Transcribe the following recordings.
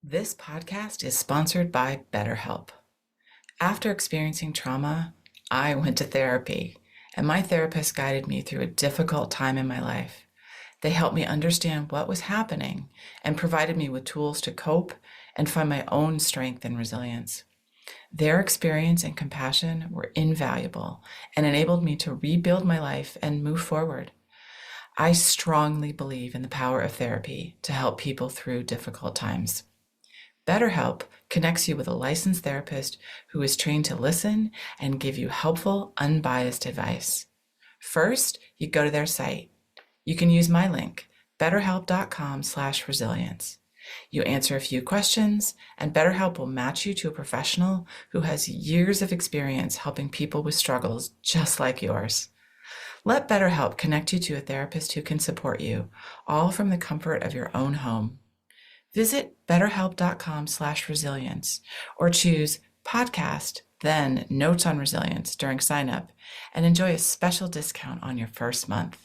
This podcast is sponsored by BetterHelp. After experiencing trauma, I went to therapy, and my therapist guided me through a difficult time in my life. They helped me understand what was happening and provided me with tools to cope and find my own strength and resilience. Their experience and compassion were invaluable and enabled me to rebuild my life and move forward. I strongly believe in the power of therapy to help people through difficult times. BetterHelp connects you with a licensed therapist who is trained to listen and give you helpful, unbiased advice. First, you go to their site. You can use my link, betterhelp.com/resilience. You answer a few questions, and BetterHelp will match you to a professional who has years of experience helping people with struggles just like yours. Let BetterHelp connect you to a therapist who can support you, all from the comfort of your own home. Visit betterhelp.com/resilience or choose podcast, then Notes on Resilience during sign up and enjoy a special discount on your first month.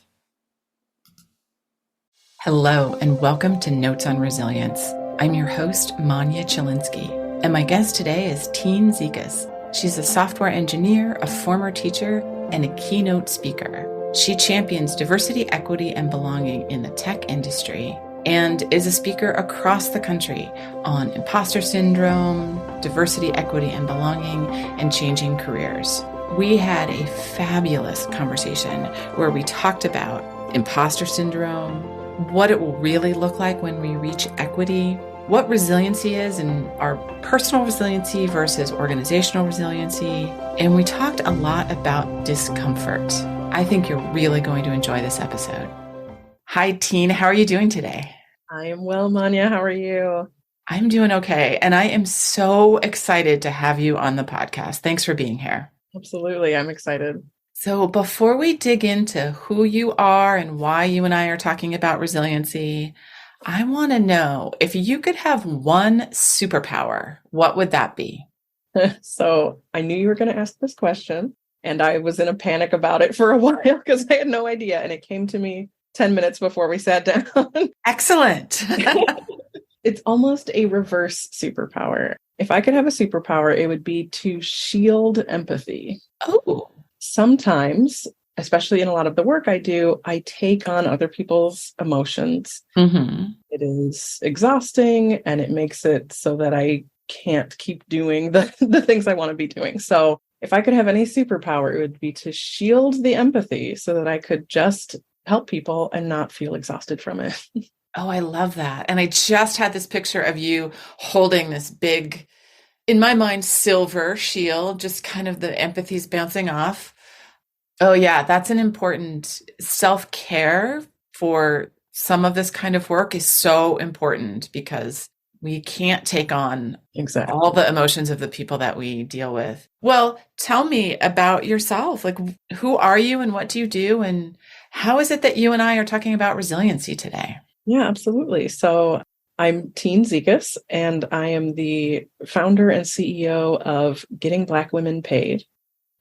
Hello and welcome to Notes on Resilience. I'm your host, Manya Chilinsky, and my guest today is Tine Zekis. She's a software engineer, a former teacher, and a keynote speaker. She champions diversity, equity, and belonging in the tech industry and is a speaker across the country on imposter syndrome, diversity, equity, and belonging, and changing careers. We had a fabulous conversation where we talked about imposter syndrome, what it will really look like when we reach equity, what resiliency is and our personal resiliency versus organizational resiliency. And we talked a lot about discomfort. I think you're really going to enjoy this episode. Hi, Tine. How are you doing today? I am well, Manya. How are you? I'm doing okay. And I am so excited to have you on the podcast. Thanks for being here. Absolutely. I'm excited. So before we dig into who you are and why you and I are talking about resiliency, I want to know if you could have one superpower, what would that be? So I knew you were going to ask this question, and I was in a panic about it for a while because I had no idea. And it came to me 10 minutes before we sat down. Excellent. It's almost a reverse superpower. If I could have a superpower, it would be to shield empathy. Oh. Sometimes, especially in a lot of the work I do, I take on other people's emotions. Mm-hmm. It is exhausting, and it makes it so that I can't keep doing the things I want to be doing. So if I could have any superpower, it would be to shield the empathy so that I could just help people and not feel exhausted from it. Oh, I love that. And I just had this picture of you holding this big, in my mind, silver shield, just kind of the empathy's bouncing off. Oh yeah, that's an important self-care for some of this kind of work is so important because we can't take on Exactly. all the emotions of the people that we deal with. Well, tell me about yourself. Like, who are you and what do you do? And how is it that you and I are talking about resiliency today? Yeah, absolutely. So I'm Tine Zekis, and I am the founder and CEO of Getting Black Women Paid.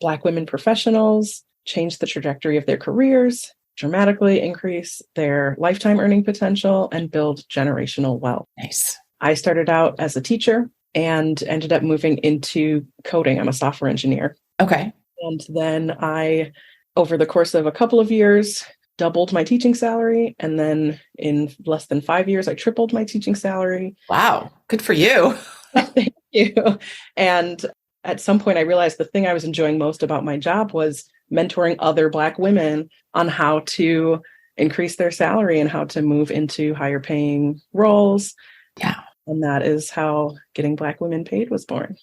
Black women professionals change the trajectory of their careers, dramatically increase their lifetime earning potential, and build generational wealth. Nice. I started out as a teacher and ended up moving into coding. I'm a software engineer. Okay. And then I, over the course of a couple of years, doubled my teaching salary. And then in less than 5 years, I tripled my teaching salary. Wow. Good for you. Thank you. And at some point, I realized the thing I was enjoying most about my job was mentoring other Black women on how to increase their salary and how to move into higher paying roles. Yeah. And that is how Getting Black Women Paid was born.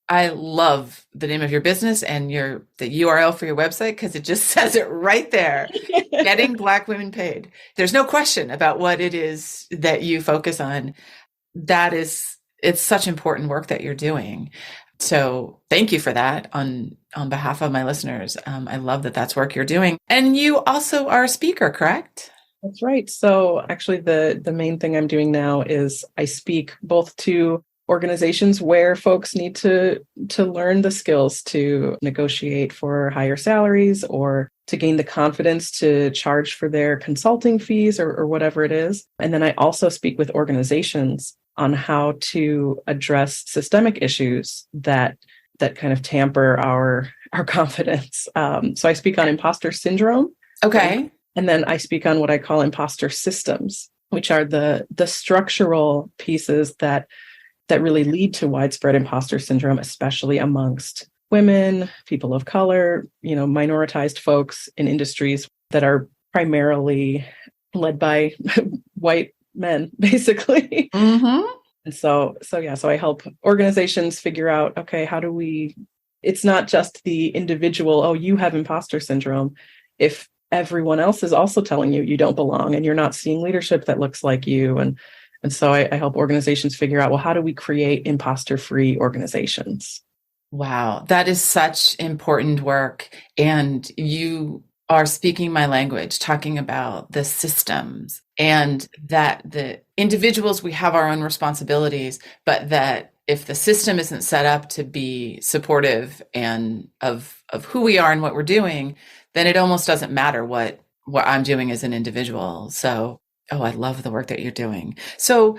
I love the name of your business and the URL for your website because it just says it right there. Getting Black Women Paid. There's no question about what it is that you focus on. It's such important work that you're doing. So thank you for that on behalf of my listeners. I love that that's work you're doing. And you also are a speaker, correct? That's right. So actually the main thing I'm doing now is I speak both to organizations where folks need to learn the skills to negotiate for higher salaries or to gain the confidence to charge for their consulting fees or whatever it is. And then I also speak with organizations on how to address systemic issues that kind of tamper our confidence. So I speak on imposter syndrome. Okay. And then I speak on what I call imposter systems, which are the structural pieces that really lead to widespread imposter syndrome, especially amongst women, people of color, minoritized folks in industries that are primarily led by white men, basically. Mm-hmm. And so I help organizations figure out, okay, how do we, it's not just the individual, oh, you have imposter syndrome. If everyone else is also telling you you don't belong and you're not seeing leadership that looks like you. And so I help organizations figure out, well, how do we create imposter-free organizations? Wow, that is such important work. And you are speaking my language, talking about the systems and that the individuals, we have our own responsibilities, but that if the system isn't set up to be supportive and of who we are and what we're doing, then it almost doesn't matter what I'm doing as an individual. So, I love the work that you're doing. So,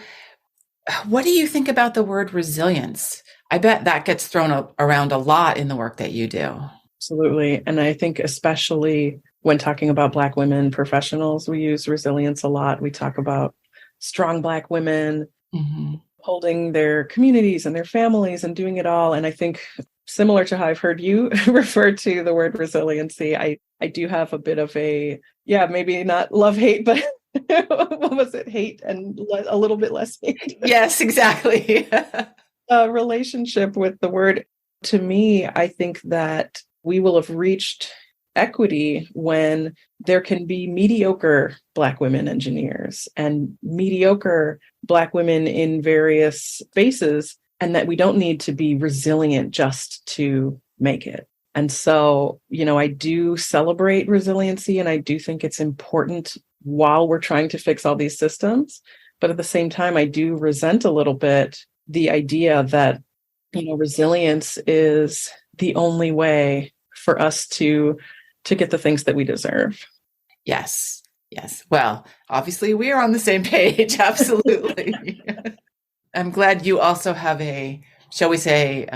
what do you think about the word resilience? I bet that gets thrown around a lot in the work that you do. Absolutely. And I think especially when talking about Black women professionals, we use resilience a lot. We talk about strong Black women holding their communities and their families and doing it all. And I think similar to how I've heard you refer to the word resiliency, I do have a bit of a, maybe not love-hate, but what was it? Hate and a little bit less hate. Yes, exactly. A relationship with the word. To me, I think that we will have reached equity when there can be mediocre Black women engineers and mediocre Black women in various spaces, and that we don't need to be resilient just to make it. And so, I do celebrate resiliency, and I do think it's important while we're trying to fix all these systems. But at the same time, I do resent a little bit the idea that, resilience is the only way for us to get the things that we deserve. Yes. Well, obviously we are on the same page. Absolutely. I'm glad you also have a, shall we say,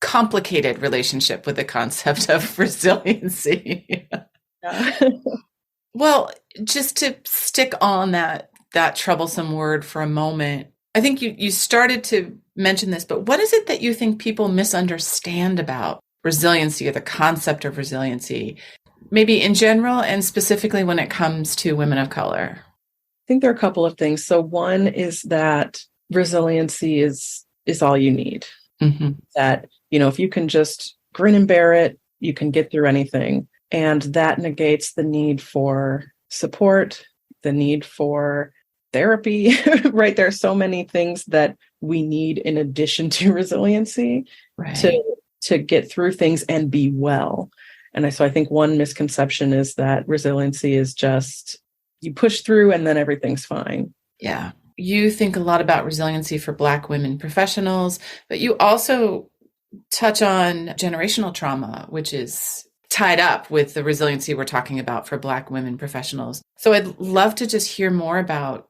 complicated relationship with the concept of resiliency. Yeah. Well, just to stick on that troublesome word for a moment, I think you started to mention this, but what is it that you think people misunderstand about resiliency or the concept of resiliency, maybe in general and specifically when it comes to women of color? I think there are a couple of things. So one is that resiliency is all you need. That, if you can just grin and bear it, you can get through anything. And that negates the need for support, the need for therapy, right? There are so many things that we need in addition to resiliency, right, to get through things and be well. And so I think one misconception is that resiliency is just you push through and then everything's fine. Yeah. You think a lot about resiliency for Black women professionals, but you also touch on generational trauma, which is tied up with the resiliency we're talking about for Black women professionals. So I'd love to just hear more about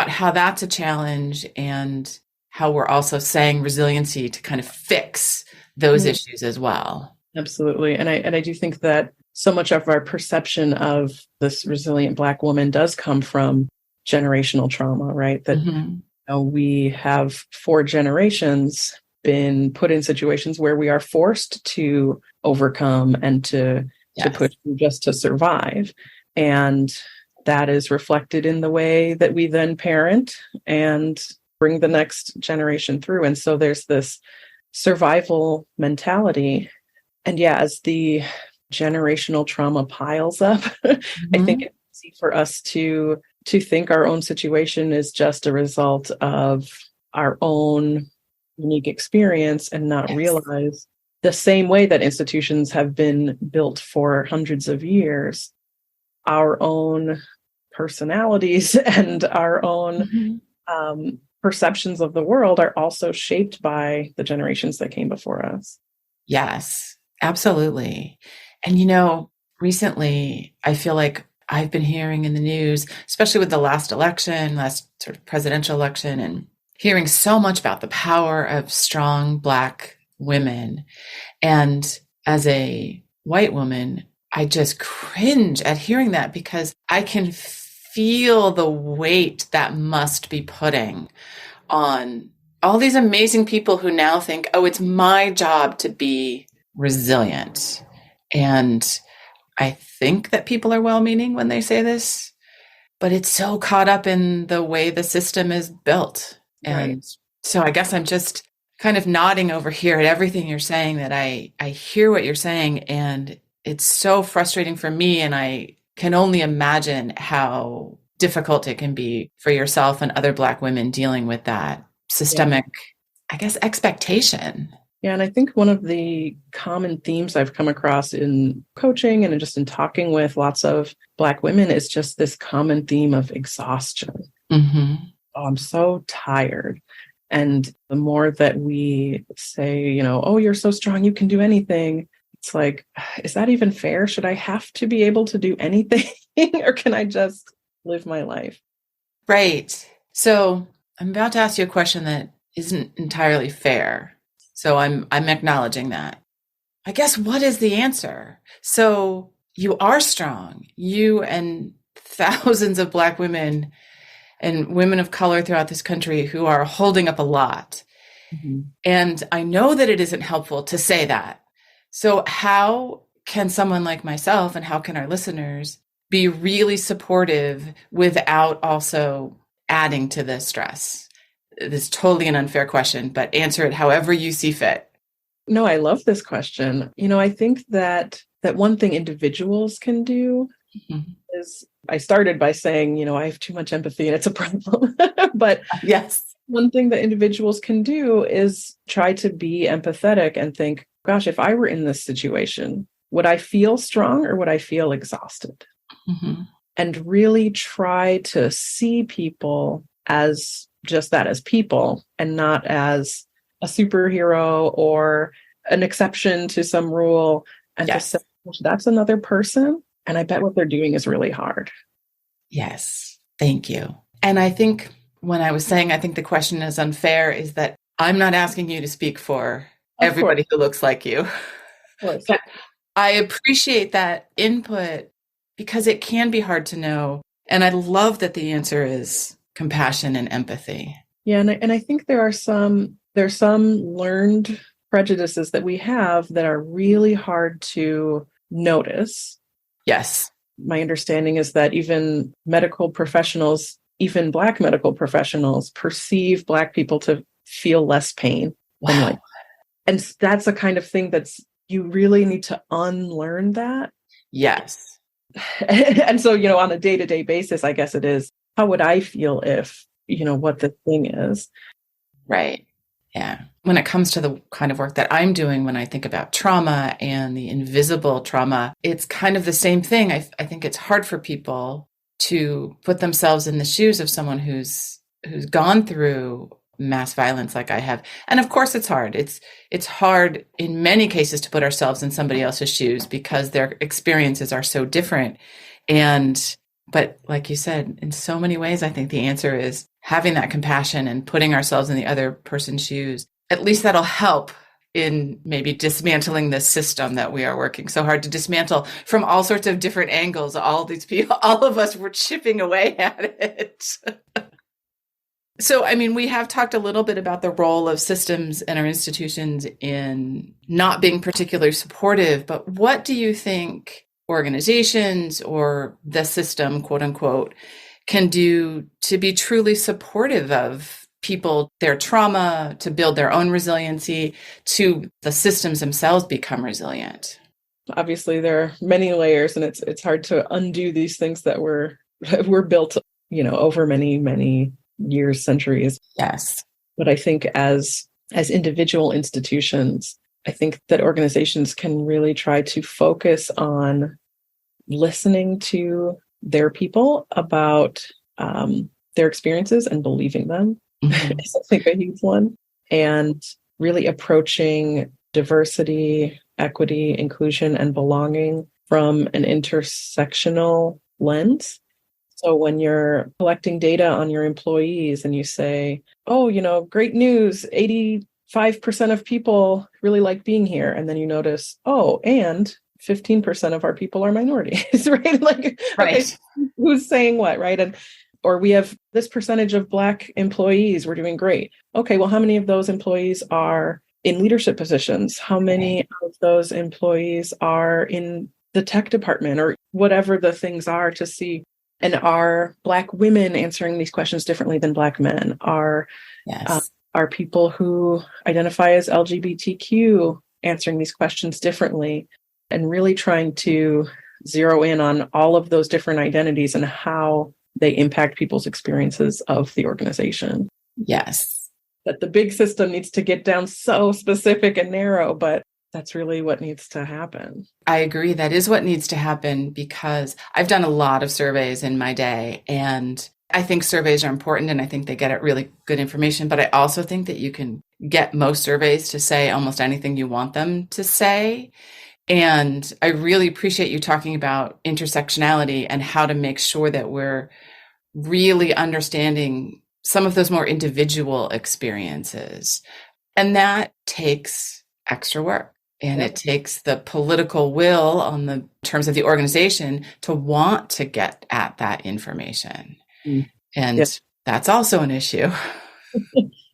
how that's a challenge and how we're also saying resiliency to kind of fix those issues as well. Absolutely. And I do think that so much of our perception of this resilient Black woman does come from generational trauma, right? That we have for generations been put in situations where we are forced to overcome and to push through just to survive. And that is reflected in the way that we then parent and bring the next generation through. And so there's this survival mentality. And as the generational trauma piles up, I think it's easy for us to think our own situation is just a result of our own unique experience and not realize the same way that institutions have been built for hundreds of years, our own personalities and our own perceptions of the world are also shaped by the generations that came before us. Yes, absolutely. And, recently I feel like I've been hearing in the news, especially with the last sort of presidential election, and hearing so much about the power of strong Black women. And as a white woman, I just cringe at hearing that because I can feel the weight that must be putting on all these amazing people who now think, oh, it's my job to be resilient. And I think that people are well-meaning when they say this, but it's so caught up in the way the system is built. And so I guess I'm just kind of nodding over here at everything you're saying, that I hear what you're saying, and it's so frustrating for me. And I can only imagine how difficult it can be for yourself and other Black women dealing with that systemic, I guess, expectation. Yeah. And I think one of the common themes I've come across in coaching and just in talking with lots of Black women is just this common theme of exhaustion. Mm-hmm. Oh, I'm so tired. And the more that we say, oh, you're so strong, you can do anything. It's like, is that even fair? Should I have to be able to do anything or can I just live my life? Right. So I'm about to ask you a question that isn't entirely fair. So I'm acknowledging that. I guess, what is the answer? So you are strong, you and thousands of Black women and women of color throughout this country who are holding up a lot. Mm-hmm. And I know that it isn't helpful to say that. So how can someone like myself, and how can our listeners, be really supportive without also adding to the stress? This is totally an unfair question, but answer it however you see fit. No, I love this question. I think that one thing individuals can do is, I started by saying, I have too much empathy and it's a problem. But yes, one thing that individuals can do is try to be empathetic and think, gosh, if I were in this situation, would I feel strong or would I feel exhausted? Mm-hmm. And really try to see people as just that, as people, and not as a superhero or an exception to some rule. And just say, that's another person. And I bet what they're doing is really hard. Yes. Thank you. And I think when I was saying, I think the question is unfair, is that I'm not asking you to speak for everybody who looks like you. But I appreciate that input because it can be hard to know. And I love that the answer is compassion and empathy. Yeah. And I think there's some learned prejudices that we have that are really hard to notice. Yes. My understanding is that even medical professionals, even Black medical professionals, perceive Black people to feel less pain. Wow. And that's a kind of thing you really need to unlearn that. Yes. And so, on a day-to-day basis, I guess it is, how would I feel if, what the thing is? Right. Yeah. When it comes to the kind of work that I'm doing, when I think about trauma and the invisible trauma, it's kind of the same thing. I think it's hard for people to put themselves in the shoes of someone who's gone through mass violence like I have. And of course it's hard. It's hard in many cases to put ourselves in somebody else's shoes because their experiences are so different. But like you said, in so many ways, I think the answer is having that compassion and putting ourselves in the other person's shoes. At least that'll help in maybe dismantling this system that we are working so hard to dismantle from all sorts of different angles. All these people, all of us were chipping away at it. So, we have talked a little bit about the role of systems and our institutions in not being particularly supportive, but what do you think organizations or the system, quote unquote, can do to be truly supportive of people, their trauma, to build their own resiliency, to the systems themselves become resilient? Obviously, there are many layers, and it's hard to undo these things that were built, over many, many years, centuries. Yes. But I think as individual institutions, I think that organizations can really try to focus on listening to their people about their experiences and believing them. Mm-hmm. Is, I think, a huge one. And really approaching diversity, equity, inclusion, and belonging from an intersectional lens. So when you're collecting data on your employees and you say, oh, great news, 85% of people really like being here. And then you notice, oh, and 15% of our people are minorities, right? Like, okay, Right. who's saying what, right? Or we have this percentage of Black employees, we're doing great. Okay, well, how many of those employees are in leadership positions? How many of those employees are in the tech department or whatever the things are to see? And are Black women answering these questions differently than Black men? Are people who identify as LGBTQ answering these questions differently? And really trying to zero in on all of those different identities and how they impact people's experiences of the organization. Yes. That the big system needs to get down so specific and narrow, but that's really what needs to happen. I agree. That is what needs to happen because I've done a lot of surveys in my day, and I think surveys are important and I think they get at really good information, but I also think that you can get most surveys to say almost anything you want them to say. And I really appreciate you talking about intersectionality and how to make sure that we're really understanding some of those more individual experiences. And that takes extra work. And it takes the political will on the terms of the organization to want to get at that information. And that's also an issue.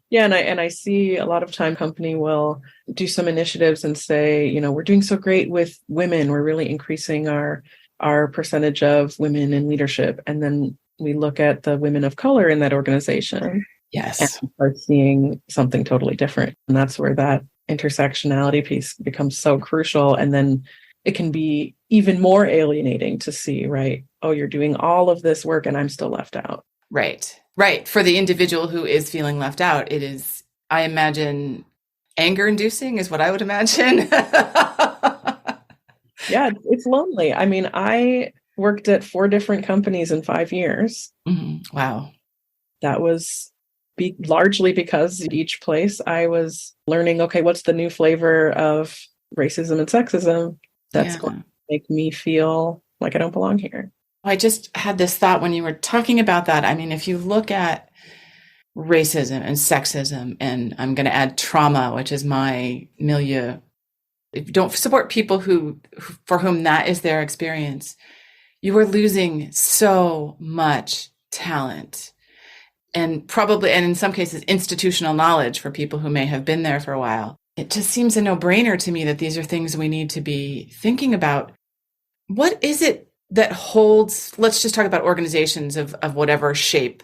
Yeah, and I see a lot of time company will do some initiatives and say, we're doing so great with women. We're really increasing our percentage of women in leadership. And then we look at the women of color in that organization. Yes. And start seeing something totally different. And that's where that intersectionality piece becomes so crucial. And then it can be even more alienating to see, right? Oh, you're doing all of this work and I'm still left out. Right. Right. For the individual who is feeling left out, it is, I imagine, anger inducing is what I would imagine. Yeah, it's lonely. I mean, I worked at 4 different companies in 5 years. Mm-hmm. Wow. That was largely because each place I was learning, okay, what's the new flavor of racism and sexism that's going to make me feel like I don't belong here. I just had this thought when you were talking about that. I mean, if you look at racism and sexism, and I'm going to add trauma, which is my milieu, if you don't support people who for whom that is their experience, you are losing so much talent and probably, and in some cases, institutional knowledge for people who may have been there for a while. It just seems a no-brainer to me that these are things we need to be thinking about. What is it that holds, let's just talk about organizations of whatever shape,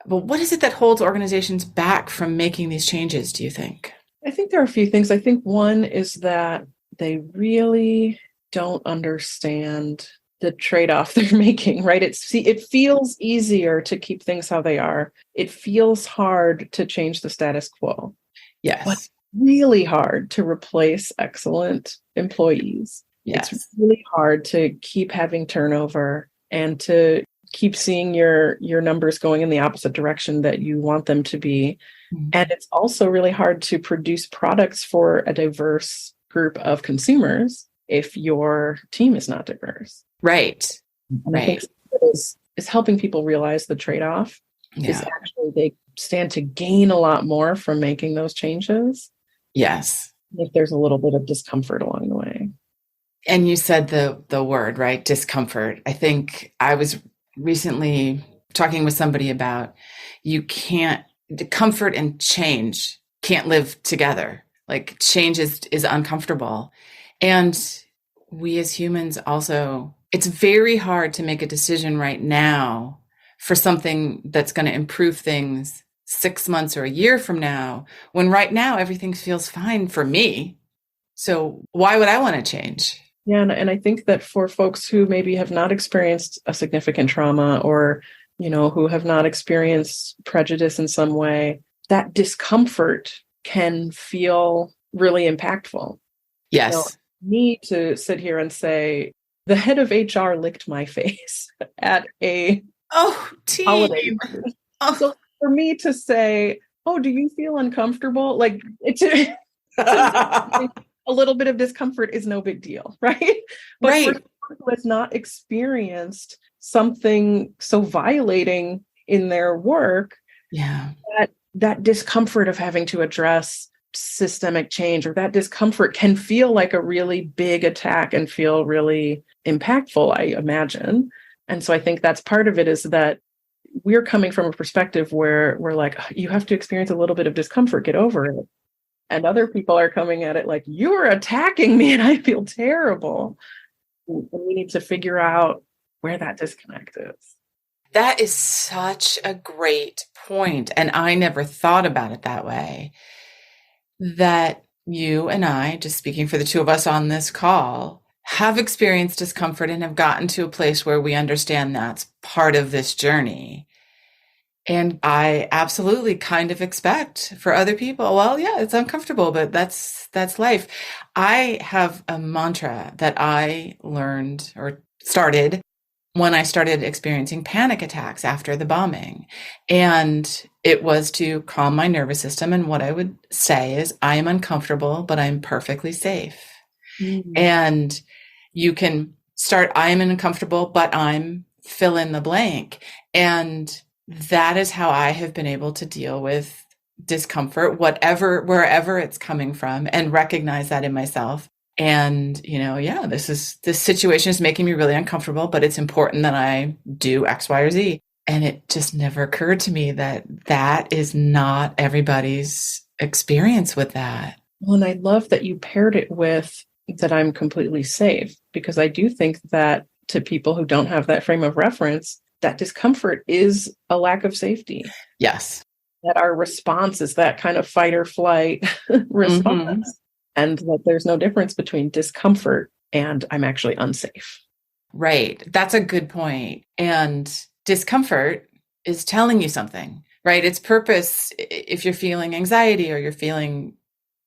but what is it that holds organizations back from making these changes, do you think? I think there are a few things. I think one is that they really don't understand the trade-off they're making, right? It feels easier to keep things how they are. It feels hard to change the status quo. Yes. But really hard to replace excellent employees. Yes. It's really hard to keep having turnover and to keep seeing your numbers going in the opposite direction that you want them to be. Mm-hmm. And it's also really hard to produce products for a diverse group of consumers if your team is not diverse. Right. And I think is helping people realize the trade-off is actually they stand to gain a lot more from making those changes. Yes. If there's a little bit of discomfort along the way. And you said the word, right? Discomfort. I think I was recently talking with somebody about comfort and change can't live together. Like change is uncomfortable. And we as humans also, it's very hard to make a decision right now for something that's going to improve things 6 months or a year from now, when right now everything feels fine for me. So why would I want to change? Yeah, and I think that for folks who maybe have not experienced a significant trauma or, who have not experienced prejudice in some way, that discomfort can feel really impactful. Yes. Me to sit here and say, the head of HR licked my face at a holiday party. So for me to say, oh, do you feel uncomfortable? Like it's a little bit of discomfort is no big deal, right? But for someone who has not experienced something so violating in their work, Yeah. that discomfort of having to address systemic change, or that discomfort can feel like a really big attack and feel really impactful, I imagine. And so I think that's part of it, is that we're coming from a perspective where we're like, you have to experience a little bit of discomfort, get over it. And other people are coming at it like, you're attacking me and I feel terrible. And we need to figure out where that disconnect is. That is such a great point. And I never thought about it that way. That you and I, just speaking for the two of us on this call, have experienced discomfort and have gotten to a place where we understand that's part of this journey. And I absolutely kind of expect for other people, well, yeah, it's uncomfortable, but that's life. I have a mantra that I learned or started when I started experiencing panic attacks after the bombing. And it was to calm my nervous system. And what I would say is, I am uncomfortable, but I'm perfectly safe. And you can start, I am uncomfortable, but I'm fill in the blank. And that is how I have been able to deal with discomfort, wherever it's coming from, and recognize that in myself. And, yeah, this situation is making me really uncomfortable, but it's important that I do X, Y, or Z. And it just never occurred to me that is not everybody's experience with that. Well, and I love that you paired it with that I'm completely safe, because I do think that to people who don't have that frame of reference, that discomfort is a lack of safety. Yes. That our response is that kind of fight or flight response, and that there's no difference between discomfort and I'm actually unsafe. Right. That's a good point. And discomfort is telling you something, right? Its purpose, if you're feeling anxiety or you're feeling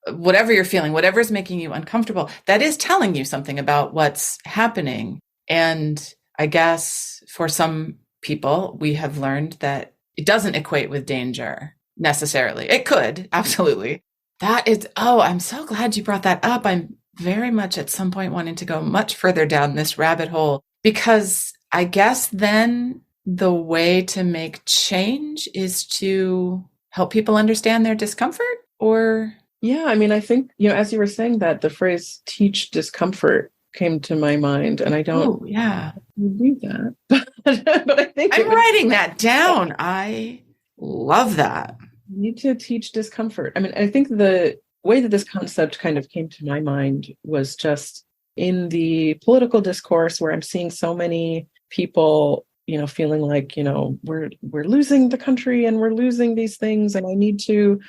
whatever's making you uncomfortable, that is telling you something about what's happening. And I guess for some people, we have learned that it doesn't equate with danger necessarily. It could, absolutely. I'm so glad you brought that up. I'm very much at some point wanting to go much further down this rabbit hole, because I guess then the way to make change is to help people understand their discomfort, or... Yeah, I mean, I think, as you were saying that, the phrase teach discomfort came to my mind, and I don't do that. But I think I'm writing that down. I love that. You need to teach discomfort. I mean, I think the way that this concept kind of came to my mind was just in the political discourse, where I'm seeing so many people, feeling like, we're losing the country and we're losing these things, and I need to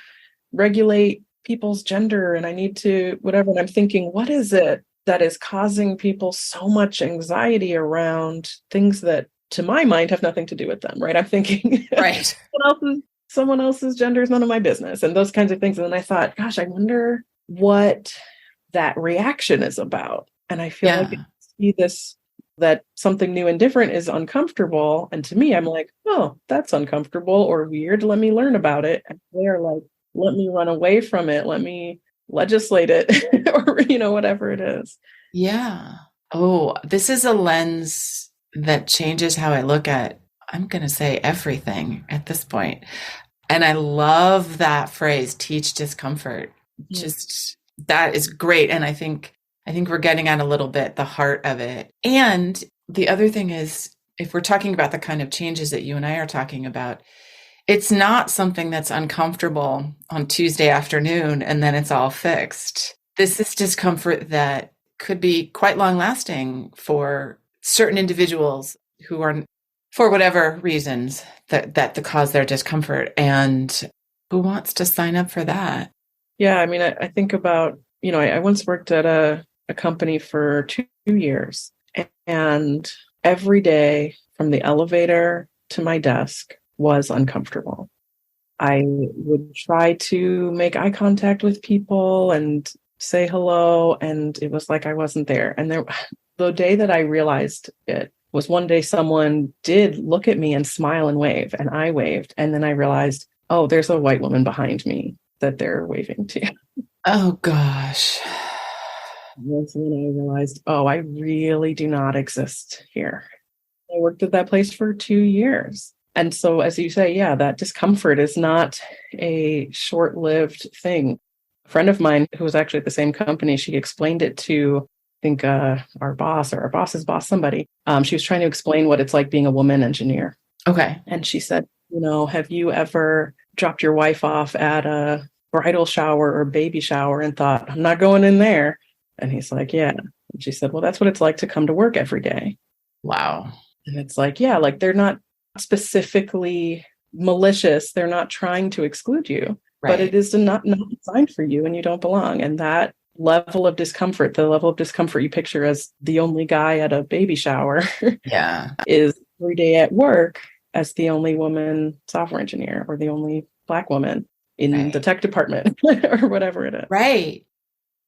regulate people's gender, and I need to whatever. And I'm thinking, what is it that is causing people so much anxiety around things that, to my mind, have nothing to do with them, right? I'm thinking, right. Someone else's gender is none of my business, and those kinds of things. And then I thought, gosh, I wonder what that reaction is about. And I feel like I see this, that something new and different is uncomfortable. And to me, I'm like, oh, that's uncomfortable or weird. Let me learn about it. And they're like, let me run away from it. Let me legislate it or, whatever it is. Yeah. Oh, this is a lens that changes how I look at, I'm going to say, everything at this point. And I love that phrase, teach discomfort. Just, that is great. And I think we're getting at a little bit the heart of it. And the other thing is, if we're talking about the kind of changes that you and I are talking about, it's not something that's uncomfortable on Tuesday afternoon and then it's all fixed. This is discomfort that could be quite long lasting for certain individuals who are, for whatever reasons, that cause their discomfort. And who wants to sign up for that? Yeah, I mean, I think about, I once worked at a company for 2 years, and every day from the elevator to my desk was uncomfortable. I would try to make eye contact with people and say hello, and it was like I wasn't there. And the day that I realized it was one day someone did look at me and smile and wave, and I waved. And then I realized, oh, there's a white woman behind me that they're waving to. Oh, gosh. Once then I realized, oh, I really do not exist here. I worked at that place for 2 years. And so, as you say, yeah, that discomfort is not a short-lived thing. A friend of mine who was actually at the same company, she explained it to, I think, our boss or our boss's boss, somebody. She was trying to explain what it's like being a woman engineer. Okay. And she said, have you ever dropped your wife off at a bridal shower or baby shower and thought, I'm not going in there? And he's like, yeah. And she said, well, that's what it's like to come to work every day. Wow. And it's like, yeah, like they're not specifically malicious. They're not trying to exclude you, but it is not designed for you and you don't belong. And that level of discomfort, the level of discomfort you picture as the only guy at a baby shower is every day at work as the only woman software engineer or the only Black woman in the tech department or whatever it is. Right.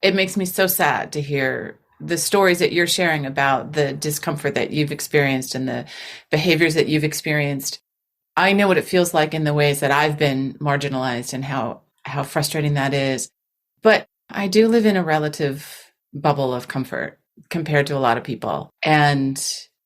It makes me so sad to hear the stories that you're sharing about the discomfort that you've experienced and the behaviors that you've experienced. I know what it feels like in the ways that I've been marginalized and how frustrating that is. But I do live in a relative bubble of comfort compared to a lot of people. And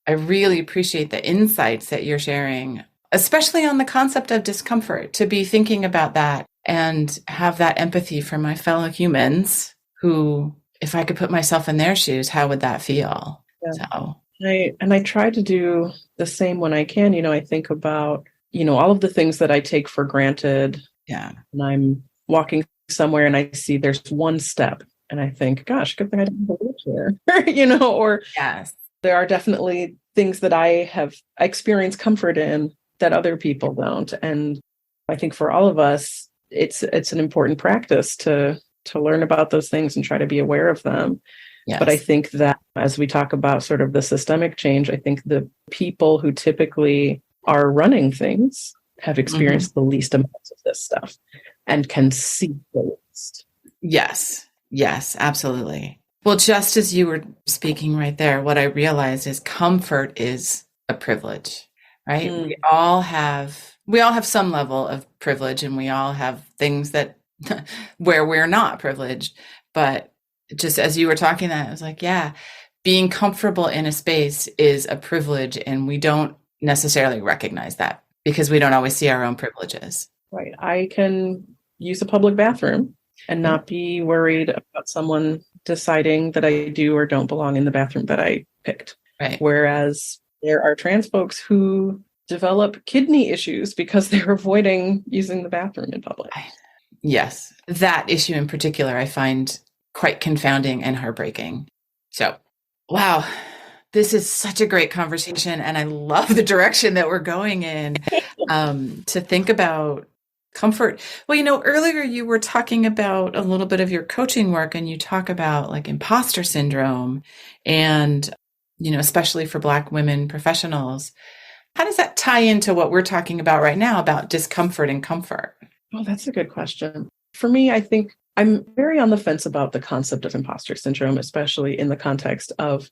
I really appreciate the insights that you're sharing, especially on the concept of discomfort, to be thinking about that and have that empathy for my fellow humans who, if I could put myself in their shoes, how would that feel? Yeah. So I try to do the same when I can. I think about, all of the things that I take for granted. Yeah. And I'm walking somewhere and I see there's one step and I think, gosh, good thing I didn't have a wheelchair, or Yes. There are definitely things that I have experienced comfort in that other people don't. And I think for all of us, it's an important practice to learn about those things and try to be aware of them. Yes. But I think that as we talk about sort of the systemic change, I think the people who typically are running things have experienced the least amounts of this stuff and can see the least. Yes. Yes, absolutely. Well, just as you were speaking right there, what I realized is comfort is a privilege, right? We all have some level of privilege and we all have things that where we're not privileged. But just as you were talking that, I was like, yeah, being comfortable in a space is a privilege and we don't necessarily recognize that because we don't always see our own privileges. Right. I can use a public bathroom and not be worried about someone deciding that I do or don't belong in the bathroom that I picked. Right. Whereas there are trans folks who develop kidney issues because they're avoiding using the bathroom in public. Yes. That issue in particular, I find quite confounding and heartbreaking. So, wow, this is such a great conversation. And I love the direction that we're going in to think about comfort. Well, earlier you were talking about a little bit of your coaching work and you talk about like imposter syndrome and, especially for Black women professionals. How does that tie into what we're talking about right now about discomfort and comfort? Oh, that's a good question. For me, I think I'm very on the fence about the concept of imposter syndrome, especially in the context of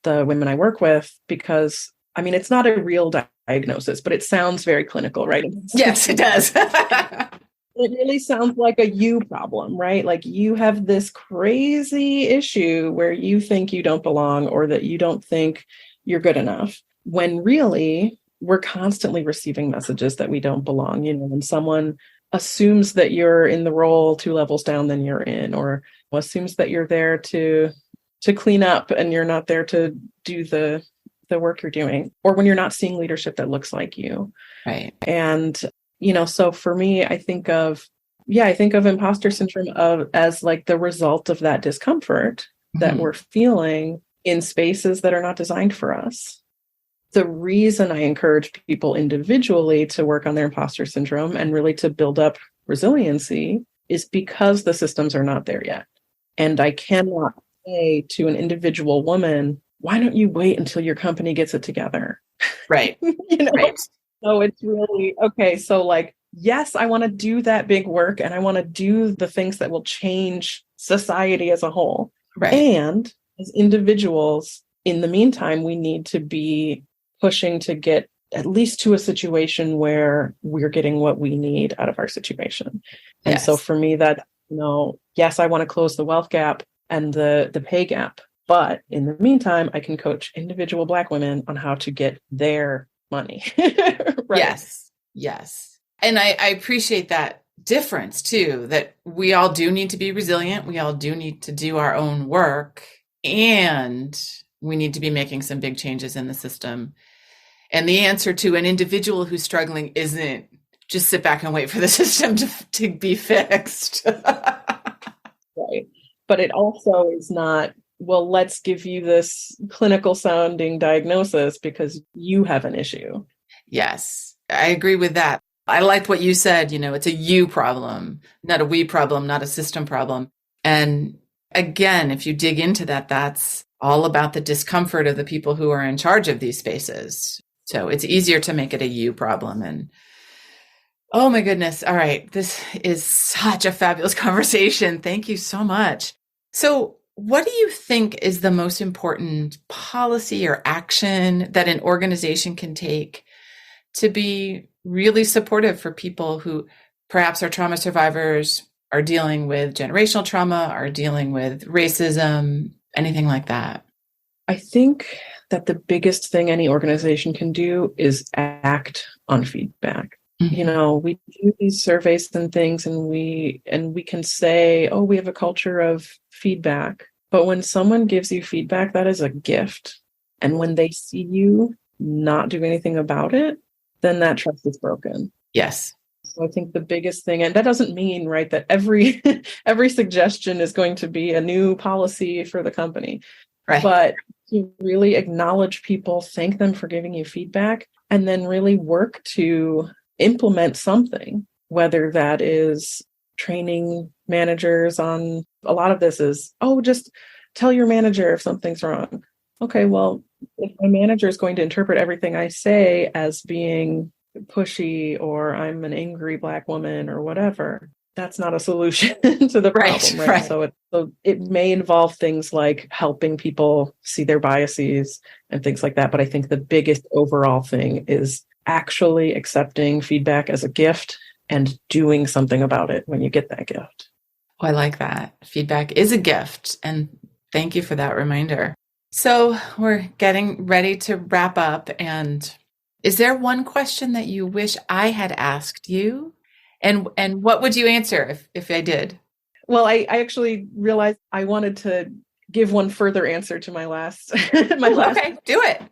the women I work with, because it's not a real diagnosis, but it sounds very clinical, right? Yes, it does. It really sounds like a you problem, right? Like you have this crazy issue where you think you don't belong or that you don't think you're good enough, when really we're constantly receiving messages that we don't belong. When someone assumes that you're in the role 2 levels down than you're in, or assumes that you're there to clean up and you're not there to do the work you're doing, or when you're not seeing leadership that looks like you. Right. And, so for me, I think of imposter syndrome as like the result of that discomfort that we're feeling in spaces that are not designed for us. The reason I encourage people individually to work on their imposter syndrome and really to build up resiliency is because the systems are not there yet. And I cannot say to an individual woman, why don't you wait until your company gets it together? Right. Right. So it's really, okay, so like, yes, I want to do that big work and I want to do the things that will change society as a whole. Right. And as individuals, in the meantime, we need to be pushing to get at least to a situation where we're getting what we need out of our situation. And so for me, that, yes, I want to close the wealth gap and the pay gap, But in the meantime, I can coach individual Black women on how to get their money. Right. Yes. Yes. And I appreciate that difference too, that we all do need to be resilient. We all do need to do our own work, and we need to be making some big changes in the system. And the answer to an individual who's struggling isn't just sit back and wait for the system to be fixed. Right. But it also is not, well, let's give you this clinical sounding diagnosis because you have an issue. Yes, I agree with that. I liked what you said, it's a you problem, not a we problem, not a system problem. And again, if you dig into that, that's all about the discomfort of the people who are in charge of these spaces. So it's easier to make it a you problem. And oh my goodness. All right. This is such a fabulous conversation. Thank you so much. So what do you think is the most important policy or action that an organization can take to be really supportive for people who perhaps are trauma survivors, are dealing with generational trauma, are dealing with racism, anything like that? I think that the biggest thing any organization can do is act on feedback. Mm-hmm. We do these surveys and things, and we can say, oh, we have a culture of feedback. But when someone gives you feedback, that is a gift. And when they see you not do anything about it, then that trust is broken. Yes. So I think the biggest thing, and that doesn't mean, right, that every suggestion is going to be a new policy for the company. Right. But to really acknowledge people, thank them for giving you feedback, and then really work to implement something, whether that is training managers on, a lot of this is, oh, just tell your manager if something's wrong. Okay, well, if my manager is going to interpret everything I say as being pushy or I'm an angry Black woman or whatever, that's not a solution to the problem, right? Right. So it may involve things like helping people see their biases and things like that. But I think the biggest overall thing is actually accepting feedback as a gift and doing something about it when you get that gift. Oh, I like that. Feedback is a gift. And thank you for that reminder. So we're getting ready to wrap up. And is there one question that you wish I had asked you? And what would you answer if I did? Well, I actually realized I wanted to give one further answer to my last. Okay, do it.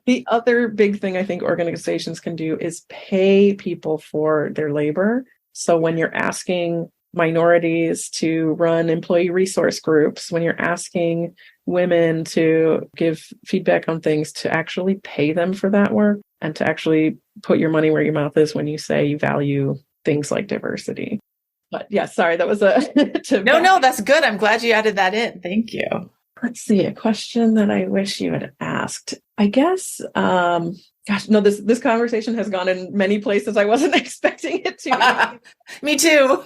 The other big thing I think organizations can do is pay people for their labor. So when you're asking minorities to run employee resource groups, when you're asking women to give feedback on things, to actually pay them for that work and to actually put your money where your mouth is when you say you value things like diversity. But yeah, sorry, that was a... No, that's good. I'm glad you added that in. Thank you. Let's see, a question that I wish you had asked. I guess, this conversation has gone in many places I wasn't expecting it to. Me too.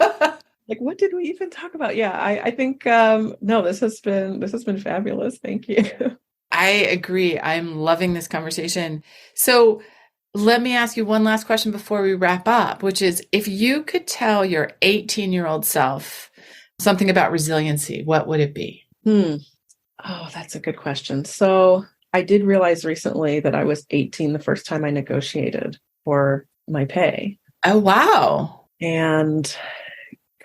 Like, what did we even talk about? Yeah, I think, no, this has been fabulous. Thank you. I agree. I'm loving this conversation. So let me ask you one last question before we wrap up, which is, if you could tell your 18-year-old self something about resiliency, what would it be? Oh, that's a good question. So I did realize recently that I was 18 the first time I negotiated for my pay. Oh, wow. And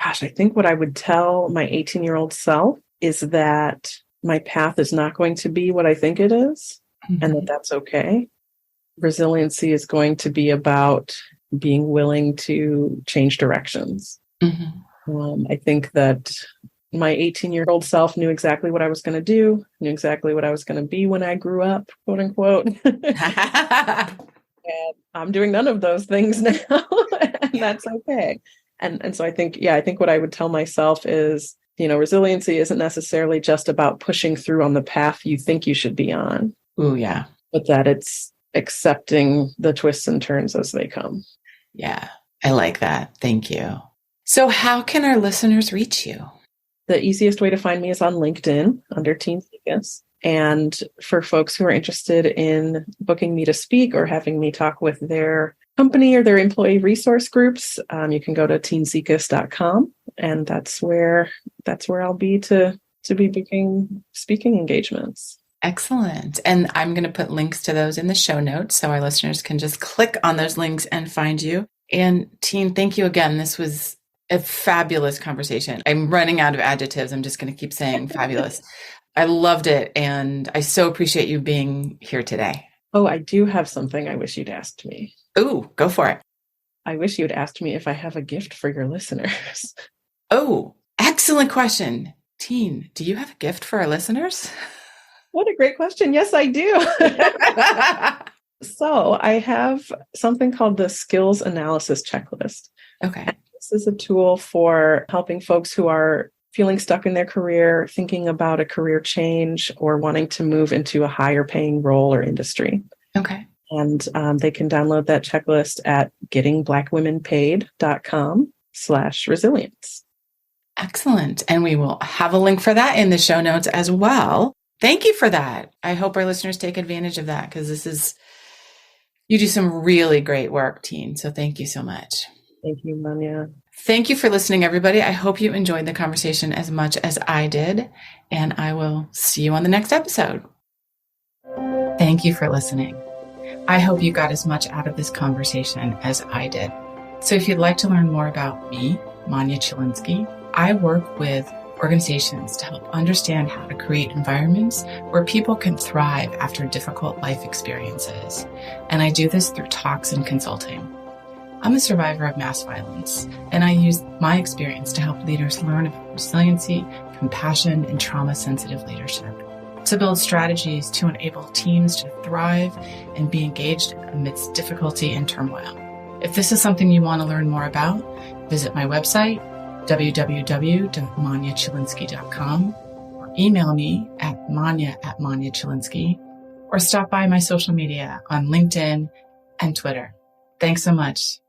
gosh, I think what I would tell my 18-year-old self is that my path is not going to be what I think it is, and that's okay. Resiliency is going to be about being willing to change directions. I think that my 18-year-old self knew exactly what I was going to do, knew exactly what I was going to be when I grew up, quote unquote. And I'm doing none of those things now, and that's okay. And so I think what I would tell myself is, resiliency isn't necessarily just about pushing through on the path you think you should be on. Oh, yeah. But that it's accepting the twists and turns as they come. Yeah, I like that. Thank you. So how can our listeners reach you? The easiest way to find me is on LinkedIn under Tine Zekis. And for folks who are interested in booking me to speak or having me talk with their company or their employee resource groups, you can go to tinezekis.com, and that's where I'll be to to be booking speaking engagements. Excellent. And I'm going to put links to those in the show notes so our listeners can just click on those links and find you. And Tine, thank you again. This was a fabulous conversation. I'm running out of adjectives. I'm just going to keep saying fabulous. I loved it. And I so appreciate you being here today. Oh, I do have something I wish you'd asked me. Oh, go for it. I wish you'd asked me if I have a gift for your listeners. Oh, excellent question. Tine, do you have a gift for our listeners? What a great question. Yes, I do. So I have something called the skills analysis checklist. Okay. And this is a tool for helping folks who are feeling stuck in their career, thinking about a career change, or wanting to move into a higher paying role or industry. Okay. And they can download that checklist at gettingblackwomenpaid.com/resilience. Excellent. And we will have a link for that in the show notes as well. Thank you for that. I hope our listeners take advantage of that because you do some really great work, Tine. So thank you so much. Thank you, Manya. Thank you for listening, everybody. I hope you enjoyed the conversation as much as I did, and I will see you on the next episode. Thank you for listening. I hope you got as much out of this conversation as I did. So if you'd like to learn more about me, Manya Chilinsky, I work with organizations to help understand how to create environments where people can thrive after difficult life experiences. And I do this through talks and consulting. I'm a survivor of mass violence, and I use my experience to help leaders learn about resiliency, compassion, and trauma-sensitive leadership, to build strategies to enable teams to thrive and be engaged amidst difficulty and turmoil. If this is something you want to learn more about, visit my website, www.manyachilinsky.com, or email me at manya@manyachilinsky, or stop by my social media on LinkedIn and Twitter. Thanks so much.